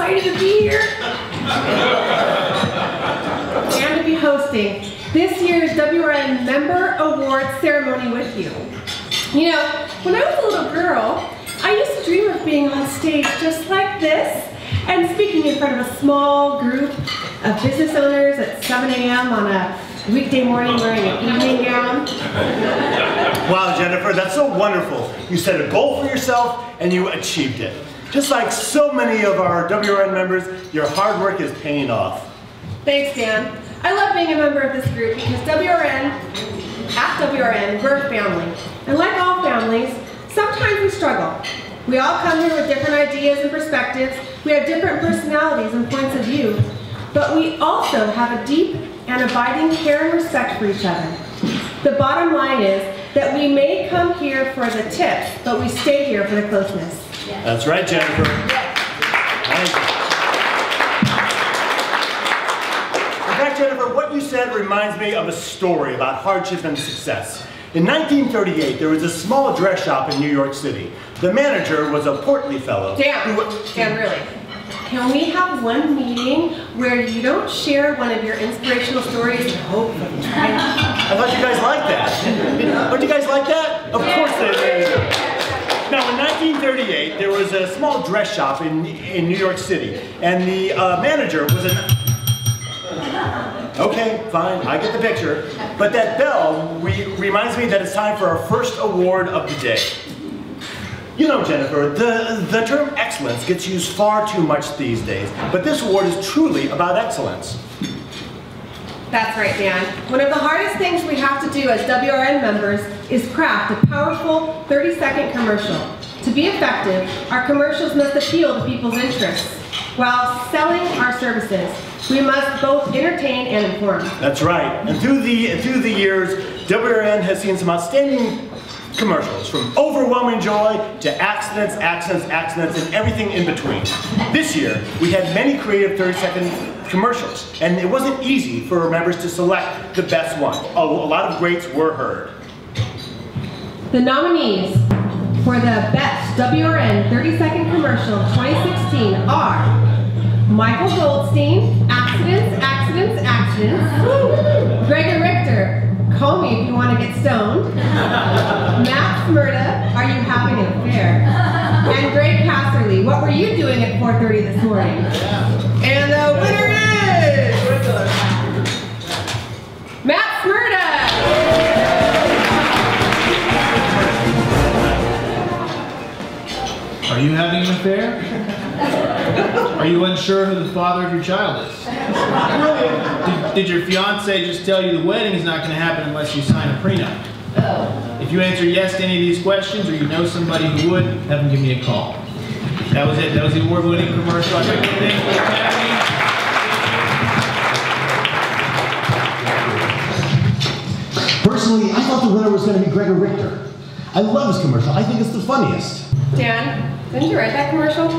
excited to be here and to be hosting this year's WRN Member Award Ceremony with you. You know, when I was a little girl, I used to dream of being on stage just like this and speaking in front of a small group of business owners at 7 a.m. on a weekday morning wearing an evening gown. Wow, Jennifer, that's so wonderful. You set a goal for yourself and you achieved it. Just like so many of our WRN members, your hard work is paying off. Thanks, Dan. I love being a member of this group because at WRN, we're a family. And like all families, sometimes we struggle. We all come here with different ideas and perspectives. We have different personalities and points of view. But we also have a deep and abiding care and respect for each other. The bottom line is that we may come here for the tips, but we stay here for the closeness. Yes. That's right, Jennifer. Yes. Thank you. In fact, Jennifer, what you said reminds me of a story about hardship and success. In 1938, there was a small dress shop in New York City. The manager was a portly fellow. Dan, really? Can we have one meeting where you don't share one of your inspirational stories and hope for the triumph? I thought you guys liked that. Don't you guys like that? Of course they do. Now, in 1938, there was a small dress shop in New York City, and the manager was an... Okay, fine, I get the picture. But that bell reminds me that it's time for our first award of the day. You know, Jennifer, the term excellence gets used far too much these days, but this award is truly about excellence. That's right, Dan. One of the hardest things we have to do as WRN members is craft a powerful 30-second commercial. To be effective, our commercials must appeal to people's interests. While selling our services, we must both entertain and inform. That's right. And through the years, WRN has seen some outstanding commercials, from overwhelming joy to accidents, and everything in between. This year, we had many creative 30-second commercials, and it wasn't easy for our members to select the best one. A lot of greats were heard. The nominees for the best WRN 30-second commercial of 2016 are Michael Goldstein, Accidents. Gregor Richter, Call Me If You Want to Get Stoned. Matt Miranda, Are You Having an Affair? And Greg Casserly, What Were You Doing at 4:30 this morning? And the winner is Matt Miranda. Are you having an affair? Are you unsure who the father of your child is? Did your fiance just tell you the wedding is not going to happen unless you sign a prenup? If you answer yes to any of these questions, or you know somebody who would, have them give me a call. That was it. That was the award-winning commercial. I'd like to thank you for having me. Personally, I thought the winner was going to be Gregor Richter. I love his commercial. I think it's the funniest. Dan, didn't you write that commercial?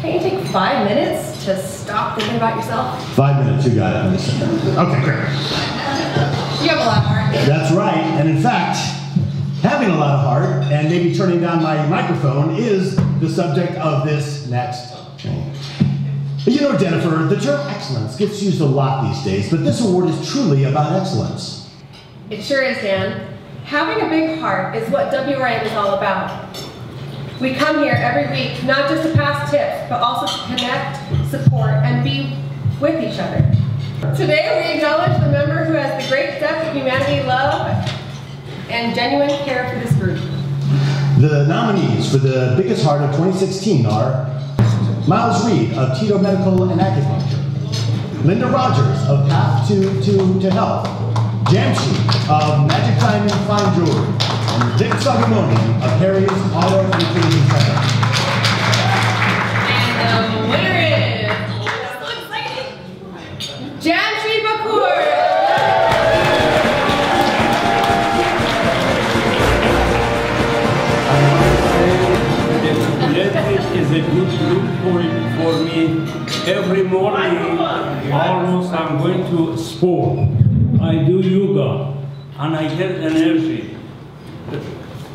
Can't you take 5 minutes to stop thinking about yourself? 5 minutes, you got it. Okay, great. You have a lot of heart. That's right, and in fact, having a lot of heart and maybe turning down my microphone is the subject of this next thing. You know, Jennifer, the term excellence gets used a lot these days, but this award is truly about excellence. It sure is, Dan. Having a big heart is what WRN is all about. We come here every week, not just to pass tips, but also to connect, support, and be with each other. Today, we acknowledge the member who has the great depth of humanity, love, and genuine care for this group. The nominees for the Biggest Heart of 2016 are Miles Reed of Tito Medical and Acupuncture, Linda Rogers of Path to Health, Jamshi of Magic Diamond Fine Jewelry, and Dick Sagamoni of Harry's Auto and Cleaning Center. And the winner is, so exciting, Jamshi Bakur. Is a good group for me. Every morning, almost I'm going to sport. I do yoga, and I get energy.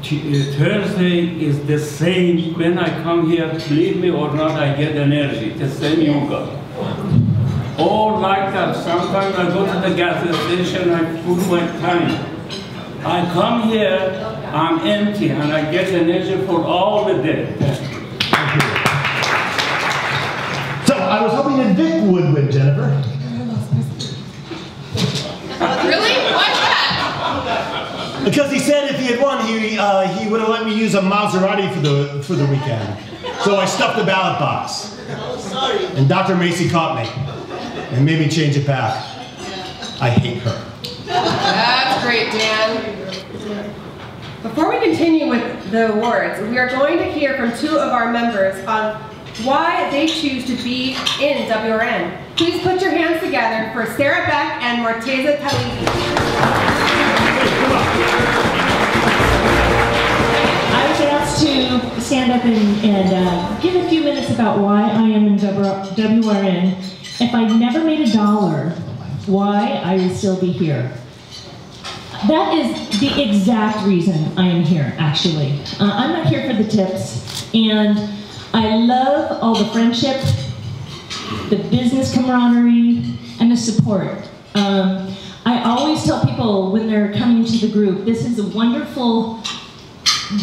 Thursday is the same. When I come here, believe me or not, I get energy. The same yoga. All like that. Sometimes I go to the gas station, I put my time. I come here, I'm empty, and I get energy for all the day. So I was hoping that Vic would win, Jennifer. Really? Why is that? Because he said if he had won, he would have let me use a Maserati for the weekend. So I stuffed the ballot box. And Dr. Macy caught me and made me change it back. I hate her. That's great, Dan. Before we continue with the awards, we are going to hear from two of our members on why they choose to be in WRN. Please put your hands together for Sarah Beck and Morteza Talizi. I was asked to stand up and give a few minutes about why I am in WRN. If I never made $1, why I would still be here. That is the exact reason I am here, actually. I'm not here for the tips, and I love all the friendship, the business camaraderie, and the support. I always tell people when they're coming to the group, this is a wonderful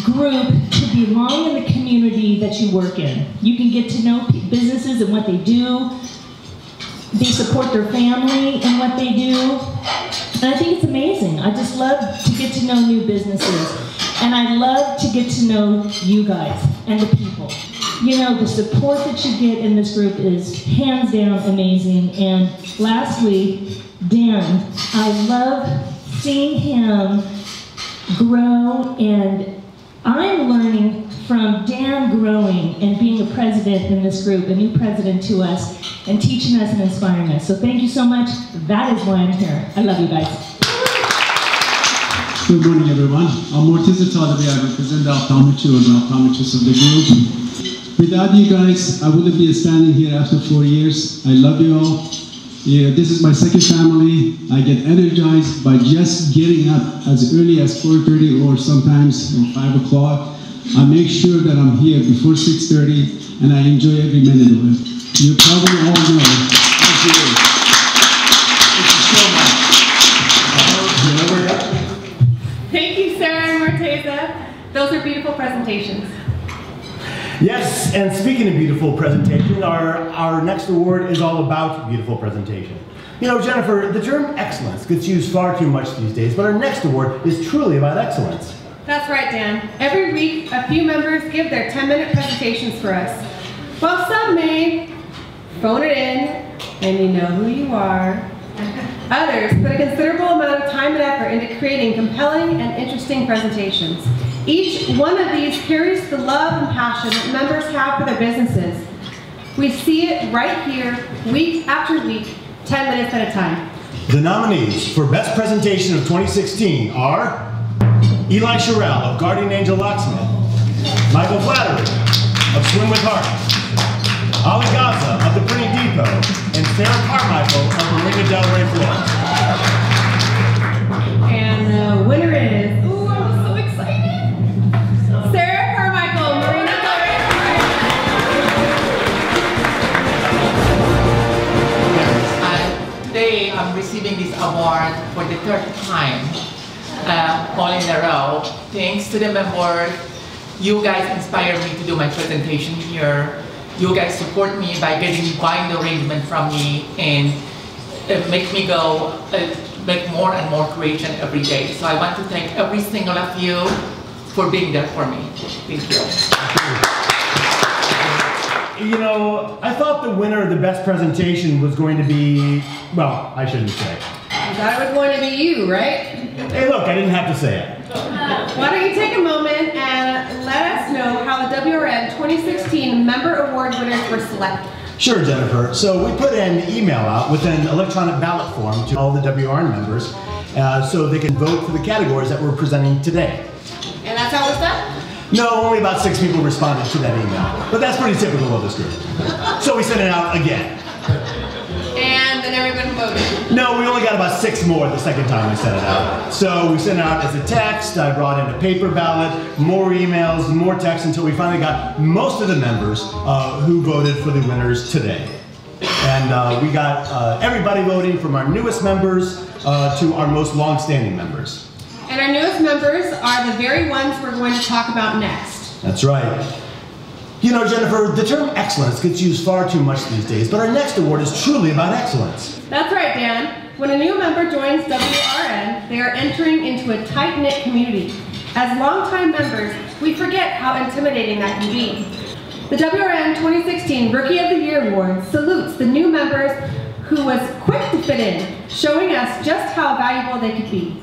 group to belong in the community that you work in. You can get to know businesses and what they do. They support their family and what they do. And I think it's amazing. I just love to get to know new businesses. And I love to get to know you guys and the people. You know, the support that you get in this group is hands down amazing. And lastly, Dan, I love seeing him grow, and I'm learning from Dan growing and being a president in this group, a new president to us, and teaching us and inspiring us. So thank you so much. That is why I'm here. I love you guys. Good morning, everyone. I'm Morteza Talibi. I represent the optometry or the optometrists of the group. Without you guys, I wouldn't be standing here after 4 years. I love you all. Yeah, this is my second family. I get energized by just getting up as early as 4:30 or sometimes 5 o'clock. I make sure that I'm here before 6:30, and I enjoy every minute of it. You probably all know. Thank you. Thank you so much. Thank you, Sarah and Morteza. Those are beautiful presentations. Yes, and speaking of beautiful presentation, our next award is all about beautiful presentation. You know, Jennifer, the term excellence gets used far too much these days, but our next award is truly about excellence. That's right, Dan. Every week, a few members give their 10-minute presentations for us. While some may phone it in, and you know who you are, others put a considerable amount of time and effort into creating compelling and interesting presentations. Each one of these carries the love and passion that members have for their businesses. We see it right here, week after week, 10 minutes at a time. The nominees for Best Presentation of 2016 are Eli Sherrill of Guardian Angel Locksmith, Michael Flattery of Swim with Heart, Ali Gaza of The Printing Depot, and Sarah Carmichael of Marina Del Rey, Florida. And the winner is, ooh, I'm so excited, Sarah Carmichael, Marina Del Rey. Today I'm receiving this award for the third time, all in a row. Thanks to the members. You guys inspired me to do my presentation here. You guys support me by buying the arrangement from me and make me go make more and more creation every day. So I want to thank every single of you for being there for me. Thank you. You know, I thought the winner of the best presentation was going to be, well, I shouldn't say. You thought it was going to be you, right? Hey, look, I didn't have to say it. Why don't you take a moment and let us know how the WRN 2016 Member Award winners were selected. Sure, Jennifer. So we put an email out with an electronic ballot form to all the WRN members so they can vote for the categories that we're presenting today. And that's how it was done? No, only about 6 people responded to that email. But that's pretty typical of this group. So we sent it out again. And then everybody them voted? No, we only got about 6 more the second time we sent it out. So we sent it out as a text, I brought in a paper ballot, more emails, more texts, until we finally got most of the members who voted for the winners today. And we got everybody voting from our newest members to our most long-standing members. And our newest members are the very ones we're going to talk about next. That's right. You know, Jennifer, the term excellence gets used far too much these days, but our next award is truly about excellence. That's right, Dan. When a new member joins WRN, they are entering into a tight-knit community. As longtime members, we forget how intimidating that can be. The WRN 2016 Rookie of the Year Award salutes the new members who was quick to fit in, showing us just how valuable they could be.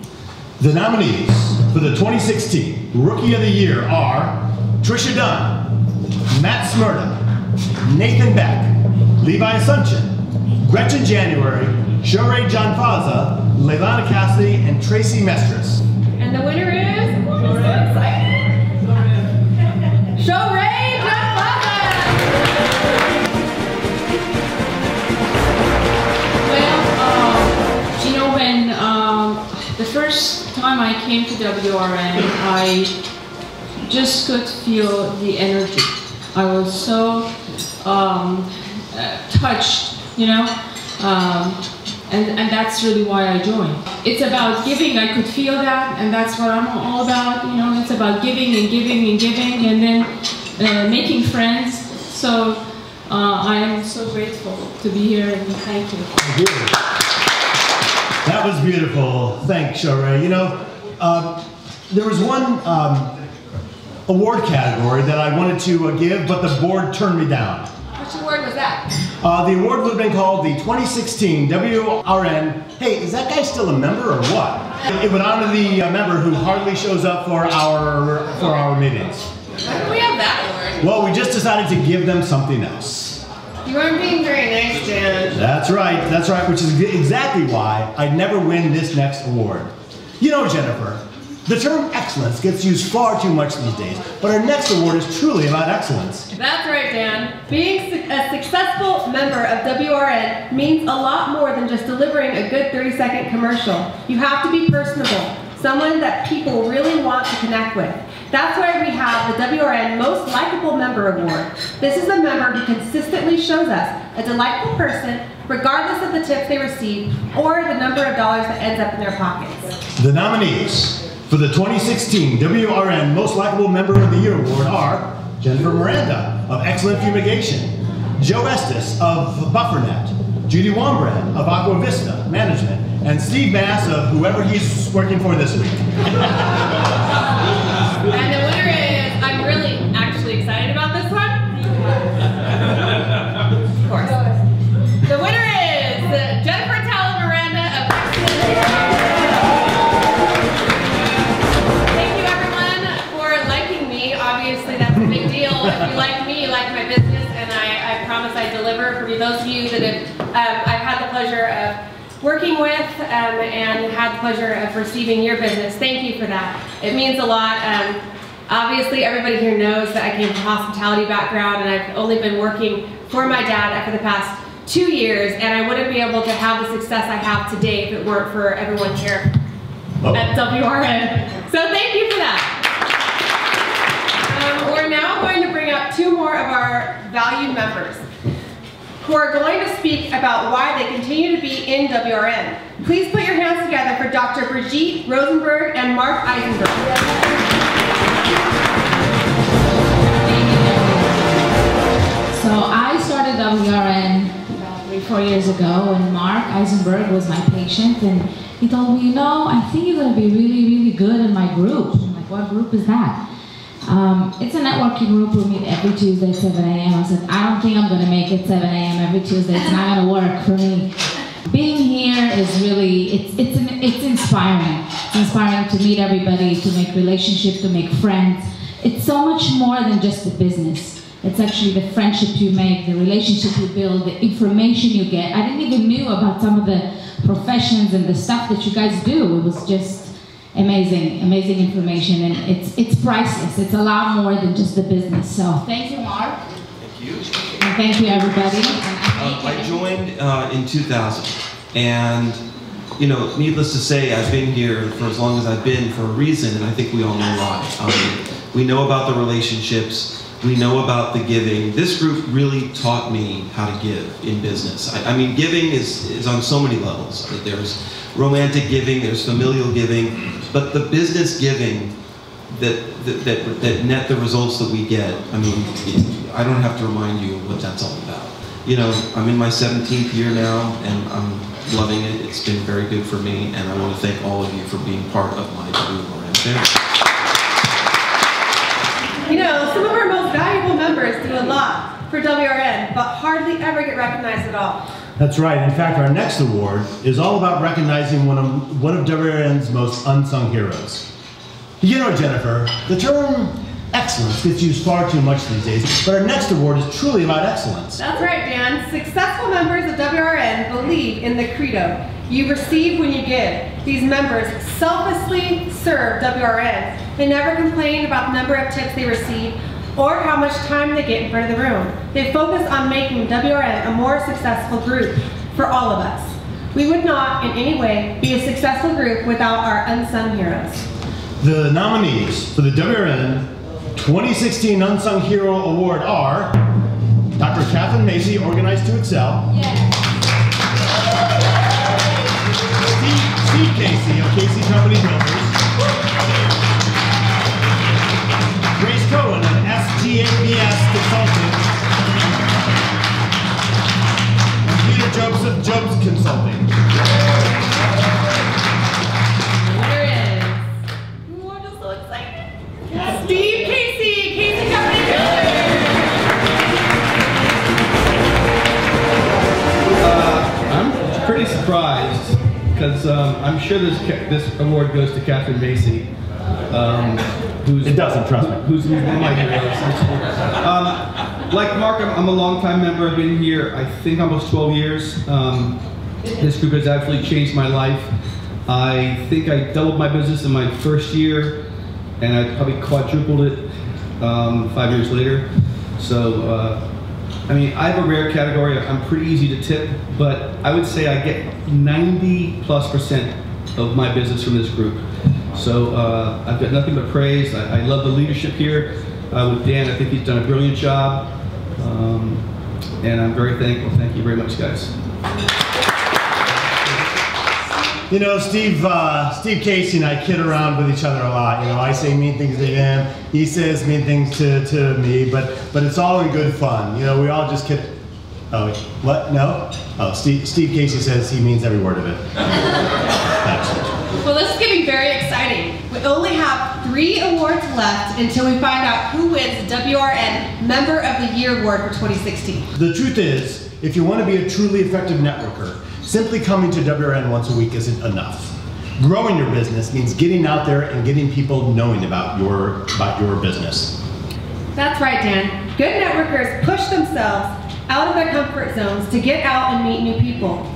The nominees for the 2016 Rookie of the Year are Trisha Dunn, Matt Smyrna, Nathan Beck, Levi Asuncion, Gretchen January, Sheree John Faza, Leilana Cassidy, and Tracy Mestris. And the winner is, I'm so excited, Sheree John Faza! Well, you know, when the first time I came to WRN, I just could feel the energy. I was so touched, you know, and that's really why I joined. It's about giving. I could feel that, and that's what I'm all about. You know, it's about giving and giving and giving, and then making friends. So I am so grateful to be here, and thank you. Thank you. That was beautiful. Thanks, Sheree. You know, there was one award category that I wanted to give, but the board turned me down. Which award was that? The award would have been called the 2016 WRN. Hey, is that guy still a member or what? It would honor the member who hardly shows up for our meetings. Why do we have that award? Well, we just decided to give them something else. You aren't being very nice, Dan. That's right, which is exactly why I'd never win this next award. You know, Jennifer, the term excellence gets used far too much these days, but our next award is truly about excellence. That's right, Dan. Being a successful member of WRN means a lot more than just delivering a good 30-second commercial. You have to be personable, someone that people really want to connect with. That's why we have the WRN Most Likeable Member Award. This is a member who consistently shows us a delightful person, regardless of the tips they receive or the number of dollars that ends up in their pockets. The nominees for the 2016 WRN Most Likeable Member of the Year Award are Jennifer Miranda of Excellent Fumigation, Joe Estes of BufferNet, Judy Wombrad of Aqua Vista Management, and Steve Bass of whoever he's working for this week. And the winner is, I'm really actually excited about this one. Of course. The winner is Jennifer Miranda of Excellent. Thank you everyone for liking me. Obviously that's a big deal. If you like me, you like my business, and I promise I deliver. For those of you that have, I've had the pleasure of working with and had the pleasure of receiving your business. Thank you for that. It means a lot. Obviously, everybody here knows that I came from a hospitality background, and I've only been working for my dad for the past 2 years, and I wouldn't be able to have the success I have today if it weren't for everyone here at WRN. So thank you for that. We're now going to bring up 2 more of our valued members who are going to speak about why they continue to be in WRN. Please put your hands together for Dr. Brigitte Rosenberg and Mark Eisenberg. So I started WRN about 3-4 years ago, and Mark Eisenberg was my patient, and he told me, you know, I think you're going to be really, really good in my group. I'm like, what group is that? It's a networking group. We meet every Tuesday at 7 a.m. I said, I don't think I'm going to make it 7 a.m. every Tuesday. It's not going to work for me. Being here is really, it's inspiring. It's inspiring to meet everybody, to make relationships, to make friends. It's so much more than just the business. It's actually the friendship you make, the relationship you build, the information you get. I didn't even know about some of the professions and the stuff that you guys do. It was just amazing, amazing information, and it's priceless. It's a lot more than just the business. So thank you, Mark. Thank you. And thank you, everybody. I joined in 2000. And you know, needless to say, I've been here for as long as I've been for a reason, and I think we all know why. We know about the relationships, we know about the giving. This group really taught me how to give in business. I mean, giving is on so many levels. There's romantic giving, there's familial giving, but the business giving that net the results that we get, I mean, I don't have to remind you what that's all about. You know, I'm in my 17th year now, and I'm loving it. It's been very good for me, and I want to thank all of you for being part of my WRN family. You know, some of our most valuable members do a lot for WRN, but hardly ever get recognized at all. That's right. In fact, our next award is all about recognizing one of WRN's most unsung heroes. You know, Jennifer, the term excellence gets used far too much these days, but our next award is truly about excellence. That's right, Dan. Successful members of WRN believe in the credo, you receive when you give. These members selflessly serve WRN. They never complain about the number of tips they receive or how much time they get in front of the room. They focus on making WRN a more successful group for all of us. We would not, in any way, be a successful group without our unsung heroes. The nominees for the WRN 2016 Unsung Hero Award are Dr. Catherine Macy, Organized to Excel. Yes. Steve Casey of Casey Company Builders. Grace Cohen of STABS Consulting. And Peter Jobs of Jobs Consulting. Steve Casey, Casey Company Builders. I'm pretty surprised because I'm sure this award goes to Catherine Macy, it doesn't, trust me. Who's one of my heroes. Like Mark, I'm a longtime member. I've been here, I think, almost 12 years. This group has absolutely changed my life. I think I doubled my business in my first year, and I probably quadrupled it 5 years later. So, I mean, I have a rare category. I'm pretty easy to tip, but I would say I get 90+% of my business from this group. So I've got nothing but praise. I love the leadership here with Dan. I think he's done a brilliant job, and I'm very thankful. Thank you very much, guys. You know, Steve Casey and I kid around with each other a lot. You know, I say mean things to him, he says mean things to me, but it's all in good fun. You know, we all just kid. Oh, what? No? Oh, Steve Casey says he means every word of it. Well, this is getting very exciting. We only have 3 awards left until we find out who wins the WRN Member of the Year Award for 2016. The truth is, if you want to be a truly effective networker, simply coming to WRN once a week isn't enough. Growing your business means getting out there and getting people knowing about your business. That's right, Dan. Good networkers push themselves out of their comfort zones to get out and meet new people.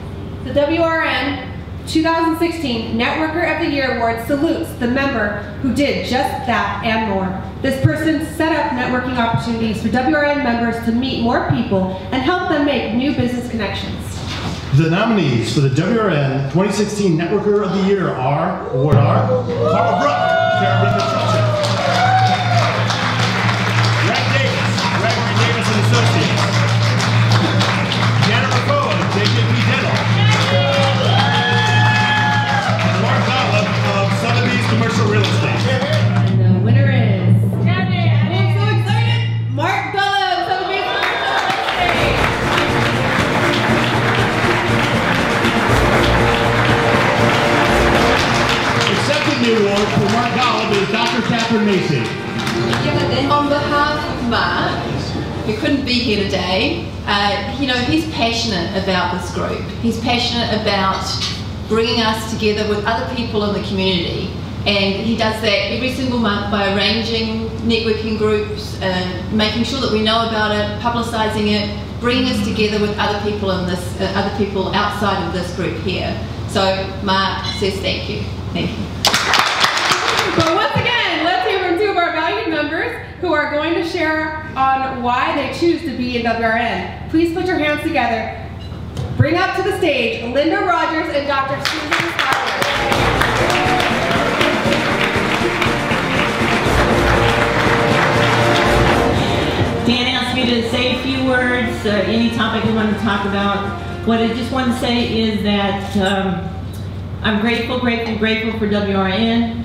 The WRN 2016 Networker of the Year Award salutes the member who did just that and more. This person set up networking opportunities for WRN members to meet more people and help them make new business connections. The nominees for the WRN 2016 Networker of the Year are Carl Brook, Caribbean Construction. Greg Davis, Gregory Davis and Associates. Jennifer Cohen, JJP Dental. And Mark Gottlieb of Sotheby's Commercial Real Estate. And the winner is... I'm so excited! Mark Gottlieb of Sotheby's Commercial Real Estate. Accepting the award for Mark Gottlieb is Dr. Catherine Macy. On behalf of Mark, who couldn't be here today, you know, he's passionate about this group. He's passionate about bringing us together with other people in the community. And he does that every single month by arranging networking groups, making sure that we know about it, publicising it, bringing us together with other people in this, other people outside of this group here. So Mark says thank you. Thank you. But once again, let's hear from 2 of our valued members who are going to share on why they choose to be in WRN. Please put your hands together. bring up to the stage Linda Rogers and Dr. Susan Schuyler. Dan asked me to say a few words, any topic we want to talk about. What I just want to say is that I'm grateful for WRN,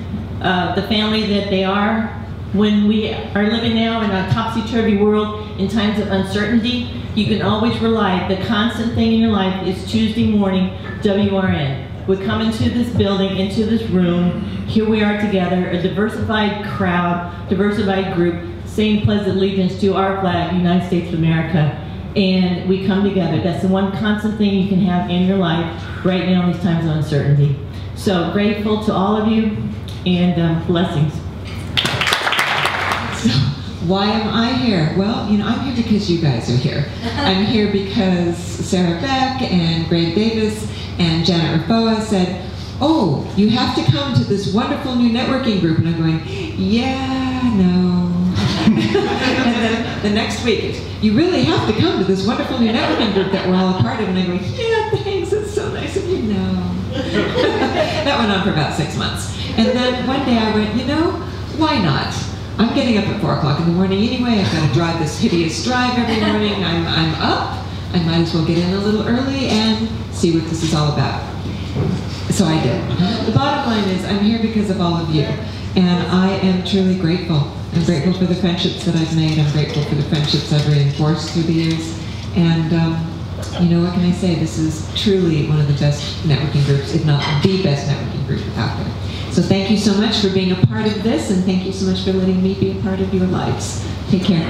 the family that they are. When we are living now in a topsy-turvy world in times of uncertainty, you can always rely. The constant thing in your life is Tuesday morning, WRN. We come into this building, into this room. Here we are together, a diversified crowd, diversified group, saying pledge allegiance to our flag, United States of America. And we come together. That's the one constant thing you can have in your life right now in these times of uncertainty. So grateful to all of you, and blessings. So, why am I here? Well, you know, I'm here because you guys are here. I'm here because Sarah Beck and Greg Davis and Janet Rafoa said, oh, you have to come to this wonderful new networking group. And I'm going, yeah, no. And then the next week, you really have to come to this wonderful new networking group that we're all a part of. And I'm going, yeah, thanks, it's so nice of you. No. That went on for about 6 months. And then one day I went, you know, why not? I'm getting up at 4 o'clock in the morning anyway. I've got to drive this hideous drive every morning. I'm up. I might as well get in a little early and see what this is all about. So I did. The bottom line is I'm here because of all of you. And I am truly grateful. I'm grateful for the friendships that I've made. I'm grateful for the friendships I've reinforced through the years. And you know, what can I say? This is truly one of the best networking groups, if not the best networking group out there. So thank you so much for being a part of this, and thank you so much for letting me be a part of your lives. Take care.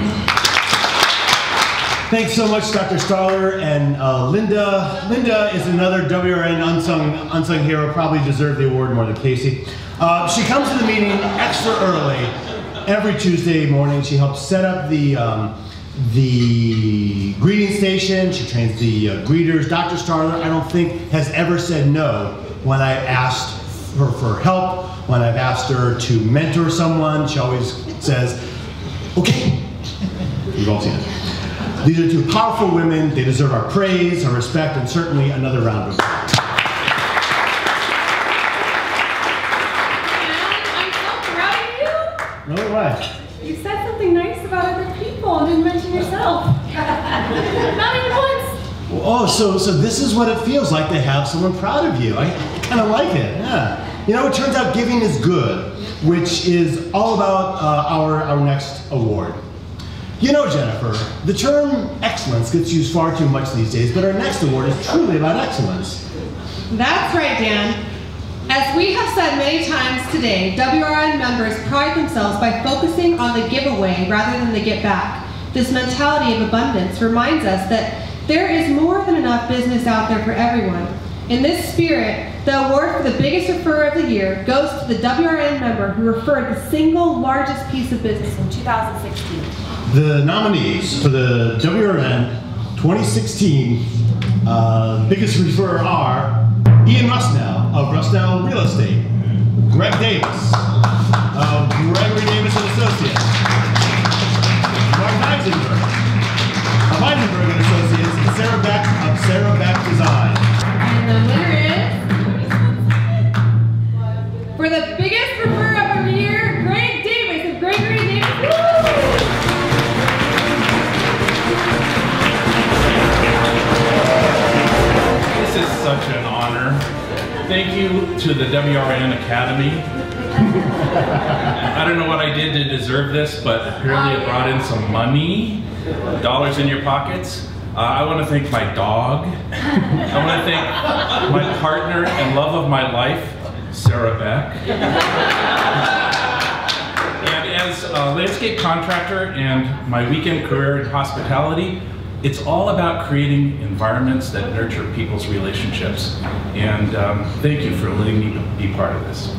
Thanks so much, Dr. Schuyler and Linda. Linda is another WRN unsung hero, probably deserved the award more than Casey. She comes to the meeting extra early every Tuesday morning. She helps set up the greeting station. She trains the greeters. Dr. Schuyler, I don't think, has ever said no when I asked her for help, when I've asked her to mentor someone. She always says, okay. You've all seen it. These are two powerful women. They deserve our praise, our respect, and certainly another round of applause. I'm so proud of you. No way. You said something nice about other people and didn't mention yourself. Not even once. Oh, so this is what it feels like to have someone proud of you. I kind of like it, yeah. You know, it turns out giving is good, which is all about our next award. You know, Jennifer, the term excellence gets used far too much these days, but our next award is truly about excellence. That's right, Dan. As we have said many times today, WRN members pride themselves by focusing on the giveaway rather than the get back. This mentality of abundance reminds us that there is more than enough business out there for everyone. In this spirit, the award for the biggest referrer of the year goes to the WRN member who referred the single largest piece of business in 2016. The nominees for the WRN 2016 biggest referrer are Ian Rusnell of Rusnell Real Estate, Greg Davis of Gregory Davis and Associates, Mark Heisenberg of Heisenberg and Associates, and Sarah Beck of Sarah Beck Design. And the winner is, for the biggest referrer of the year, Greg Davis of Gregory Davis. This is such an honor. Thank you to the WRN Academy. I don't know what I did to deserve this, but apparently it brought in some money, dollars in your pockets. I want to thank my dog. I want to thank my partner and love of my life, Sarah Beck. And as a landscape contractor and my weekend career in hospitality, it's all about creating environments that nurture people's relationships. And thank you for letting me be part of this.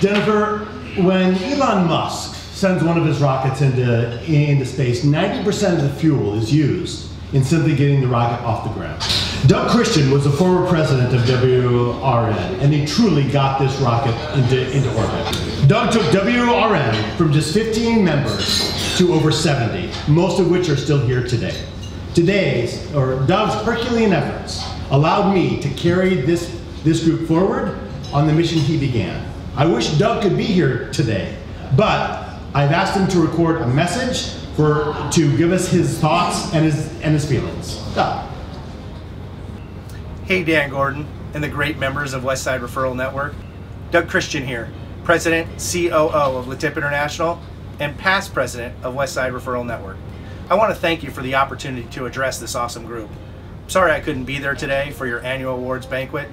Jennifer, when Elon Musk sends one of his rockets into space, 90% of the fuel is used in simply getting the rocket off the ground. Doug Christian was the former president of WRN, and he truly got this rocket into orbit. Doug took WRN from just 15 members to over 70, most of which are still here today. Doug's Herculean efforts allowed me to carry this group forward on the mission he began. I wish Doug could be here today, but I've asked him to record a message to give us his thoughts and his feelings. Doug. Hey, Dan Gordon and the great members of Westside Referral Network. Doug Christian here, President, COO of LaTip International and past President of Westside Referral Network. I want to thank you for the opportunity to address this awesome group. I'm sorry I couldn't be there today for your annual awards banquet.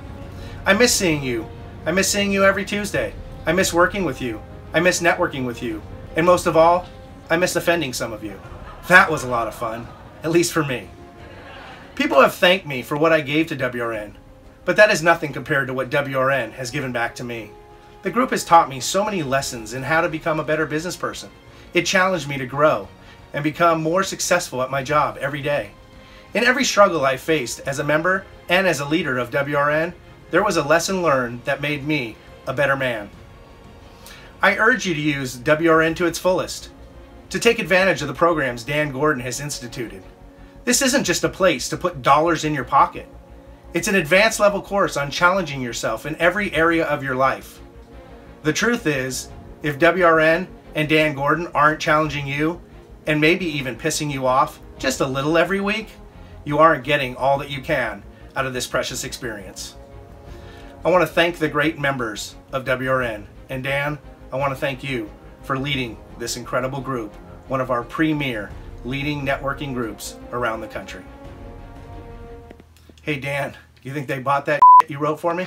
I miss seeing you. I miss seeing you every Tuesday. I miss working with you. I miss networking with you. And most of all, I miss offending some of you. That was a lot of fun, at least for me. People have thanked me for what I gave to WRN, but that is nothing compared to what WRN has given back to me. The group has taught me so many lessons in how to become a better business person. It challenged me to grow and become more successful at my job every day. In every struggle I faced as a member and as a leader of WRN, there was a lesson learned that made me a better man. I urge you to use WRN to its fullest, to take advantage of the programs Dan Gordon has instituted. This isn't just a place to put dollars in your pocket. It's an advanced level course on challenging yourself in every area of your life. The truth is, if WRN and Dan Gordon aren't challenging you, and maybe even pissing you off just a little every week, you aren't getting all that you can out of this precious experience. I want to thank the great members of WRN, and Dan, I want to thank you for leading this incredible group, one of our premier leading networking groups around the country. Hey Dan, you think they bought that you wrote for me?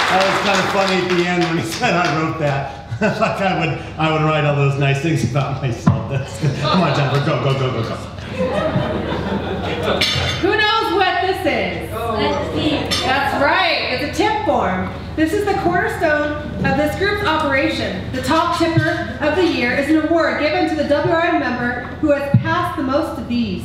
That was kind of funny at the end when he said I wrote that. Like I would write all those nice things about myself. Come on, Jennifer, go. Who knows what this is? That's right, it's a tip form. This is the cornerstone of this group's operation. The top tipper of the year is an award given to the WRN member who has passed the most of these.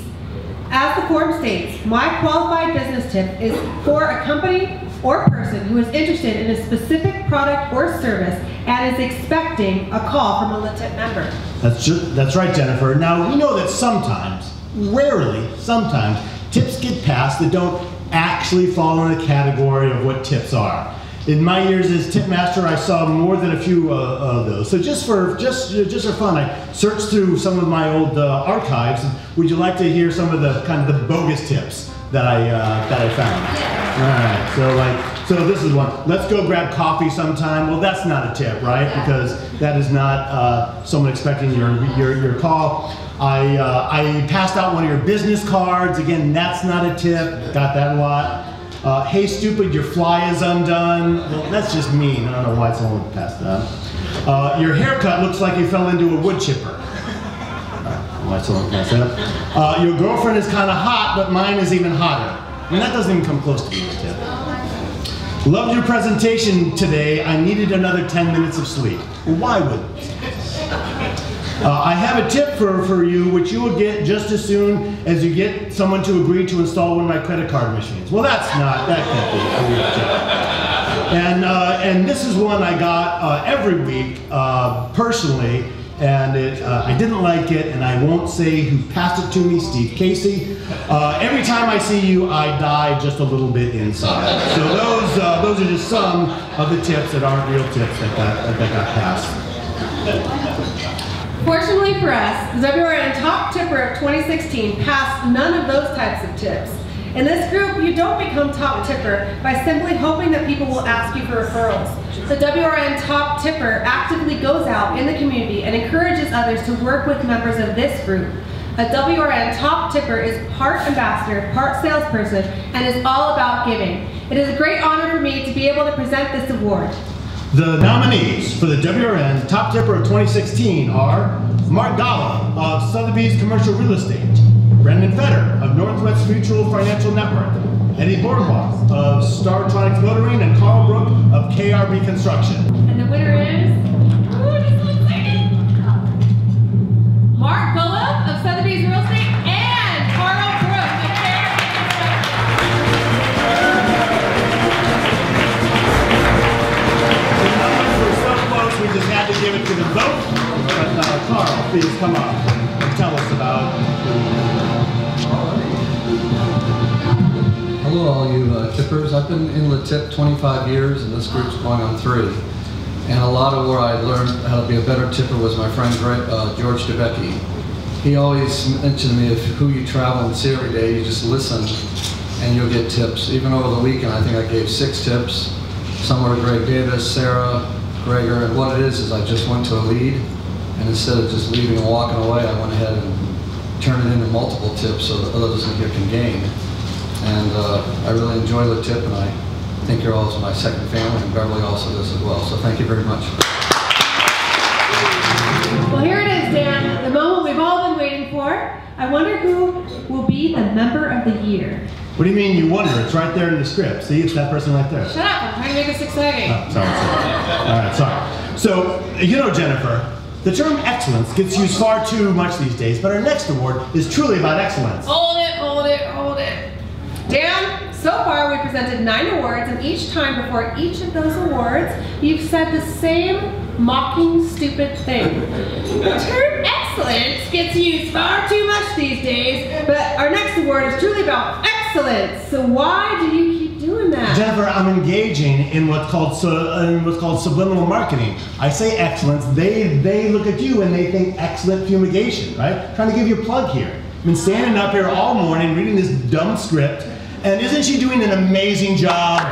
As the form states, my qualified business tip is for a company or person who is interested in a specific product or service and is expecting a call from a LaTip member. That's right, Jennifer. Now, we know that sometimes, rarely, sometimes, tips get passed that don't actually fall in the category of what tips are. In my years as tip master, I saw more than a few of those. So just for fun, I searched through some of my old archives. Would you like to hear some of the kind of the bogus tips that I found? Yeah. All right. So this is one. Let's go grab coffee sometime. Well, that's not a tip, right? Because that is not someone expecting your call. I passed out one of your business cards. Again, that's not a tip. Got that a lot. Hey stupid, your fly is undone. Well, that's just mean. I don't know why someone would pass that. Your haircut looks like you fell into a wood chipper. Why someone would pass that. Your girlfriend is kind of hot, but mine is even hotter. I mean, that doesn't even come close to being a tip. Loved your presentation today. I needed another 10 minutes of sleep. Well, why wouldn't you? I have a tip for you, which you will get just as soon as you get someone to agree to install one of my credit card machines. Well, that can't be a real tip. And this is one I got every week personally, and I didn't like it, and I won't say who passed it to me, Steve Casey. Every time I see you, I die just a little bit inside. So those are just some of the tips that aren't real tips that got passed. Fortunately for us, the WRN Top Tipper of 2016 passed none of those types of tips. In this group, you don't become Top Tipper by simply hoping that people will ask you for referrals. The WRN Top Tipper actively goes out in the community and encourages others to work with members of this group. A WRN Top Tipper is part ambassador, part salesperson, and is all about giving. It is a great honor for me to be able to present this award. The nominees for the WRN Top Tipper of 2016 are Mark Gala of Sotheby's Commercial Real Estate, Brendan Fetter of Northwest Mutual Financial Network, Eddie Boardwalk of Startronics Motoring, and Carl Brook of KRB Construction. And the winner is, Mark Gala of Sotheby's Real Estate and Carl Brook of KRB We just had to give it to the vote, but Carl, please come up and tell us about it. Hello all you tippers. I've been in the tip 25 years and this group's going on 3. And a lot of where I learned how to be a better tipper was my friend George DeBecke. He always mentioned to me, if who you travel and see every day, you just listen and you'll get tips. Even over the weekend, I think I gave 6 tips. Some were Greg Davis, Sarah, Gregor, and what it is I just went to a lead, and instead of just leaving and walking away, I went ahead and turned it into multiple tips so that others can gain. And I really enjoy the tip, and I think you're all my second family, and Beverly also does as well. So thank you very much. Well, here it is, Dan, the moment we've all been waiting for. I wonder who will be the member of the year. What do you mean you wonder? It's right there in the script. See, it's that person right there. Shut up, I'm trying to make this exciting. Oh, sorry. All right, sorry. So, you know, Jennifer, the term excellence gets used far too much these days, but our next award is truly about excellence. Hold it, hold it, hold it. Dan, so far we presented 9 awards, and each time before each of those awards, you've said the same mocking, stupid thing. The term excellence gets used far too much these days, but our next award is truly about excellence. So why do you keep doing that? Jennifer, I'm engaging in what's called subliminal marketing. I say excellence, they look at you and they think excellent fumigation, right? Trying to give you a plug here. I've been standing up here all morning reading this dumb script, and isn't she doing an amazing job?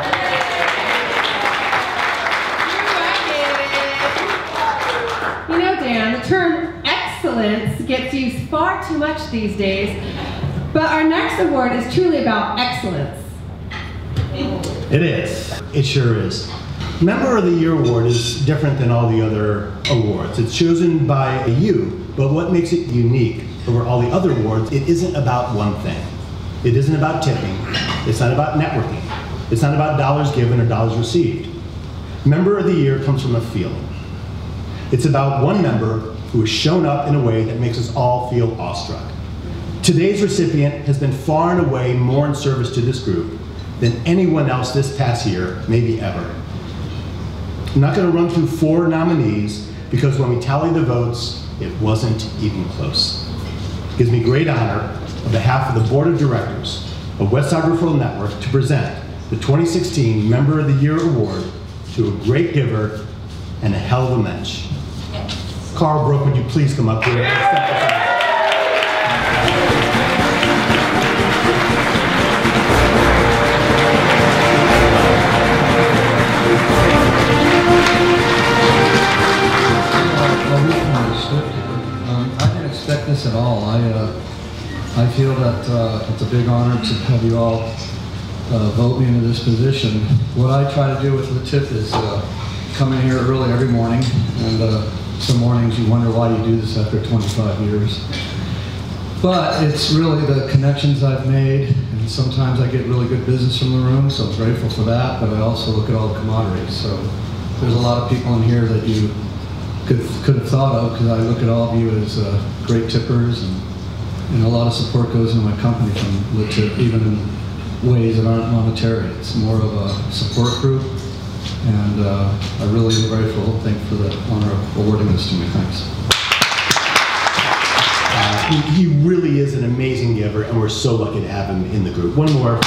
You know, Dan, the term excellence gets used far too much these days, but our next award is truly about excellence. It is. It sure is. Member of the Year award is different than all the other awards. It's chosen by you, but what makes it unique over all the other awards, it isn't about one thing. It isn't about tipping. It's not about networking. It's not about dollars given or dollars received. Member of the Year comes from a feeling. It's about one member who has shown up in a way that makes us all feel awestruck. Today's recipient has been far and away more in service to this group than anyone else this past year, maybe ever. I'm not going to run through 4 nominees because when we tallied the votes, it wasn't even close. It gives me great honor on behalf of the Board of Directors of Westside Referral Network to present the 2016 Member of the Year Award to a great giver and a hell of a mensch. Carl Brook, would you please come up here? I didn't expect this at all. I feel that it's a big honor to have you all vote me into this position. What I try to do with the tip is come in here early every morning, and some mornings you wonder why you do this after 25 years. But it's really the connections I've made, and sometimes I get really good business from the room, so I'm grateful for that, but I also look at all the camaraderie. So there's a lot of people in here that you could have thought of, because I look at all of you as great tippers, and a lot of support goes into my company from the tip, even in ways that aren't monetary. It's more of a support group, and I really am grateful. Thank you for the honor of awarding this to me. Thanks. He really is an amazing giver, and we're so lucky to have him in the group. One more.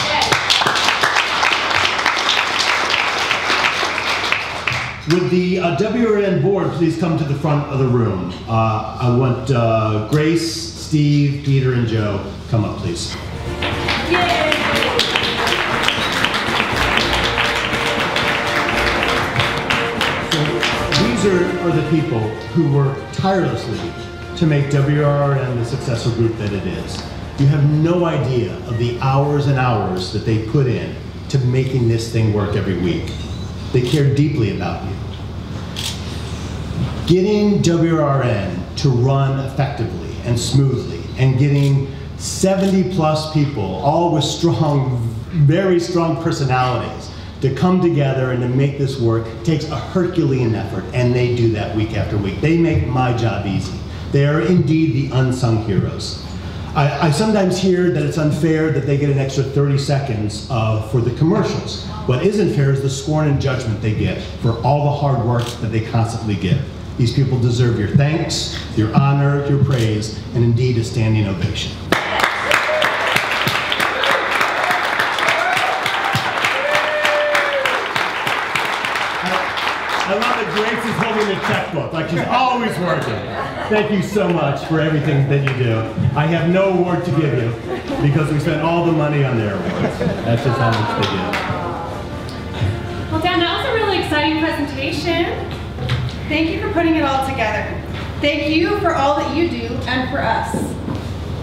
Would the WRN board please come to the front of the room? I want Grace, Steve, Peter, and Joe. Come up, please. These are the people who work tirelessly to make WRN the successful group that it is. You have no idea of the hours and hours that they put in to making this thing work every week. They care deeply about you. Getting WRN to run effectively and smoothly, and getting 70+ people, all with strong, very strong personalities, to come together and to make this work takes a Herculean effort, and they do that week after week. They make my job easy. They are indeed the unsung heroes. I sometimes hear that it's unfair that they get an extra 30 seconds for the commercials. What isn't fair is the scorn and judgment they get for all the hard work that they constantly give. These people deserve your thanks, your honor, your praise, and indeed a standing ovation. I love that Grace is holding the checkbook, like she's always working. Thank you so much for everything that you do. I have no award to give you because we spent all the money on their awards. That's just how much they give. Well, Dan, that was a really exciting presentation. Thank you for putting it all together. Thank you for all that you do and for us.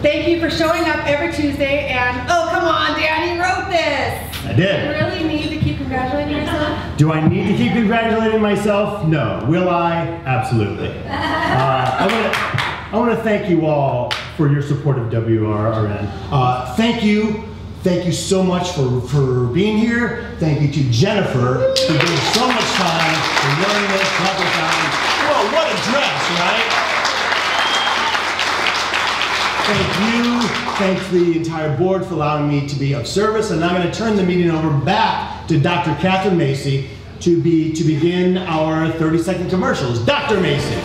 Thank you for showing up every Tuesday and, oh, come on, Dan, you wrote this. I did. You really need to keep congratulating yourself? Do I need to keep congratulating myself? No. Will I? Absolutely. I want to thank you all for your support of WRN. Thank you so much for being here. Thank you to Jennifer for giving so much time for learning this proper time. Whoa, what a dress, right? Thank you. Thanks to the entire board for allowing me to be of service. And I'm going to turn the meeting over back to Dr. Catherine Macy to begin our 30-second commercials. Dr. Macy.